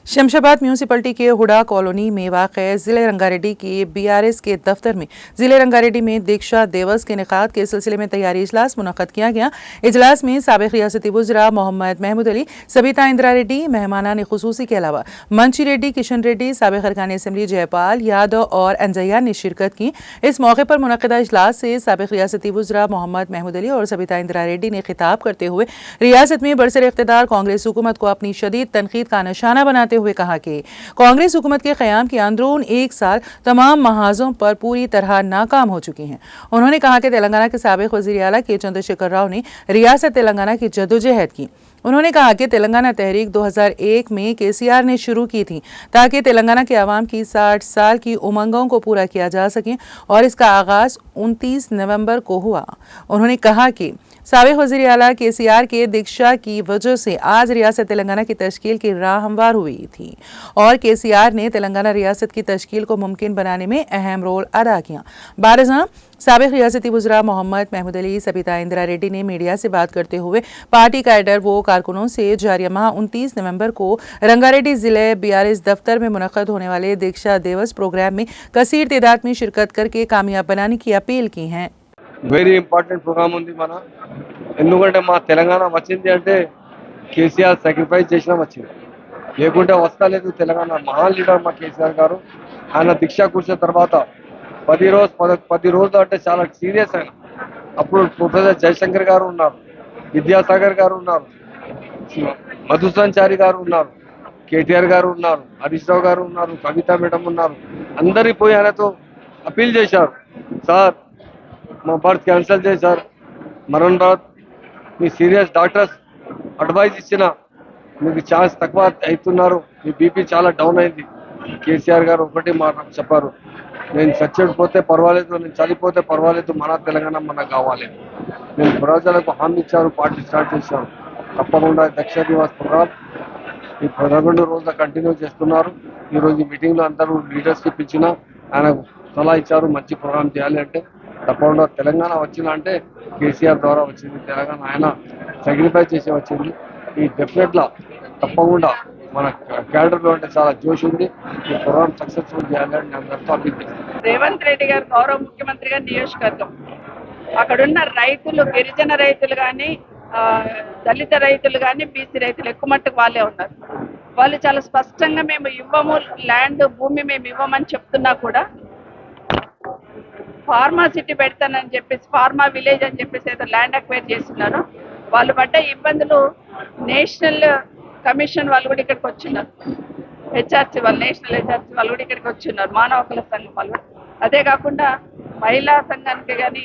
Shamshabad municipality के Hooda colony में वाक़ ज़िले रंगारेड्डी के बीआरएस के दफ्तर में ज़िले रंगारेड्डी में दीक्षा दिवस के इनेकाद के सिलसिले में तैयारी इजलास मुनक़्क़द किया गया। इजलास में साबिक़ रियासती वज़रा मोहम्मद महमूद अली, सबिता इंदिरा रेड्डी, मेहमानान ख़ुसूसी के अलावा मंची रेड्डी, किशन रेड्डी, साबिक़ अरकान असम्बली जयपाल यादव और अंजैया ने शिरकत की। इस मौके पर मुनक़्क़दा इजलास से साबिक़ रियासती वज़रा मोहम्मद महमूद अली और सबिता इंदिरा रेड्डी ने खिताब करते हुए रियासत में बरसर इक़्तिदार कांग्रेस हुकूमत को अपनी शदीद तनक़ीद का निशाना बनाते हुए कहा कि कांग्रेस हुकूमत के क़याम के अंदरून एक साल तमाम महाजों पर पूरी तरह नाकाम हो चुकी हैं। उन्होंने कहा कि तेलंगाना के साबिक़ वज़ीर आला के चंद्रशेखर राव ने रियासत तेलंगाना की जदोजहद की। उन्होंने कहा कि तेलंगाना तहरीक 2001 में केसीआर ने शुरू की थी ताकि तेलंगाना के अवाम की 60 साल की उमंगों को पूरा किया जा सके और इसका आगाज़ 29 नवंबर को हुआ। उन्होंने कहा कि साबिक़ वज़ीर आला केसीआर के दीक्षा की वजह से आज रियासत तेलंगाना की तश्कील की राह हमवार हुई थी और केसीआर ने तेलंगाना रियासत की तश्कील को मुमकिन बनाने में अहम रोल अदा किया। बारज़ां साबिक़ रियासती वज़रा मोहम्मद महमूद अली, सबिता इंदिरा रेड्डी ने मीडिया से बात करते हुए पार्टी कैडर व कारकुनों से जारिया माह 29 नवंबर को रंगारेड्डी ज़िले बीआरएस दफ्तर में मुनक़्क़द होने वाले दीक्षा दिवस प्रोग्राम में कसीर तादाद में शिरकत करके कामयाब बनाने की अपील की है। వెరీ ఇంపార్టెంట్ ప్రోగ్రామ్ ఉంది మన ఎందుకంటే మా తెలంగాణ వచ్చింది అంటే కేసీఆర్ సాక్రిఫైస్ చేసినా వచ్చింది, లేకుంటే వస్తలేదు తెలంగాణ. మహాన్ లీడర్ మా కేసీఆర్ గారు. ఆయన దీక్ష కూర్చున్న తర్వాత 10 రోజులు అంటే చాలా సీరియస్ ఆయన. అప్పుడు ప్రొఫెసర్ జయశంకర్ గారు ఉన్నారు, విద్యాసాగర్ గారు ఉన్నారు, మధుసూదన్ చారి గారు ఉన్నారు, కేటీఆర్ గారు ఉన్నారు, హరీష్ రావు గారు ఉన్నారు, కవిత మేడం ఉన్నారు. అందరి పోయి ఆయనతో అపీల్ చేశారు, సార్ మా బర్త్ క్యాన్సిల్ చేశారు, మరణ్ బాద్ మీ సీరియస్ డాక్టర్స్ అడ్వైజ్ ఇచ్చిన మీకు ఛాన్స్ తక్కువ అవుతున్నారు, మీ బీపీ చాలా డౌన్ అయింది. కేసీఆర్ గారు ఒకటి మాట చెప్పారు, నేను చచ్చిపోతే పర్వాలేదు, నేను చనిపోతే పర్వాలేదు, మన తెలంగాణ మనకు కావాలి. నేను ప్రజలకు హామీ ఇచ్చారు, పార్టీ స్టార్ట్ చేశారు. తప్పకుండా దక్ష దివస్ ప్రోగ్రామ్ ఈ 11 రోజులు కంటిన్యూ చేస్తున్నారు. ఈరోజు ఈ మీటింగ్లో అందరూ లీడర్స్కి పిలిచిన ఆయన సలహా ఇచ్చారు, మంచి ప్రోగ్రామ్ చేయాలి అంటే. తప్పకుండా తెలంగాణ వచ్చింది అంటే కేసీఆర్ ద్వారా వచ్చింది, తెలంగాణ ఆయన సాక్రిఫైస్ చేసి వచ్చింది. ఈ డెఫినెట్లా తప్పకుండా మన క్యాడర్లో అంటే చాలా జోష్ ఉంది. ఈ ప్రోగ్రామ్ సక్సెస్ఫుల్ చేయాలని అందరితో అప్పీల్ చేస్తాను. రేవంత్ రెడ్డి గారు గౌరవ ముఖ్యమంత్రిగా నియోజకవర్గం అక్కడున్న రైతులు, గిరిజన రైతులు కానీ, దళిత రైతులు కానీ, బీసీ రైతులు ఎక్కువ మట్టుకు వాళ్ళే ఉన్నారు. వాళ్ళు చాలా స్పష్టంగా మేము ఇవ్వము, ల్యాండ్ భూమి మేము ఇవ్వమని చెప్తున్నా కూడా ఫార్మా సిటీ పెడతానని చెప్పేసి, ఫార్మా విలేజ్ అని చెప్పేసి ఏదో ల్యాండ్ అక్వైర్ చేస్తున్నారు. వాళ్ళు పడ్డ ఇబ్బందులు నేషనల్ కమిషన్ వాళ్ళు కూడా ఇక్కడికి వచ్చిన్నారు, హెచ్ఆర్సీ వాళ్ళు, నేషనల్ హెచ్ఆర్సీ వాళ్ళు కూడా ఇక్కడికి వచ్చిన్నారు, మానవ హక్కుల సంఘం వాళ్ళు. అదే కాకుండా మహిళా సంఘానికి కానీ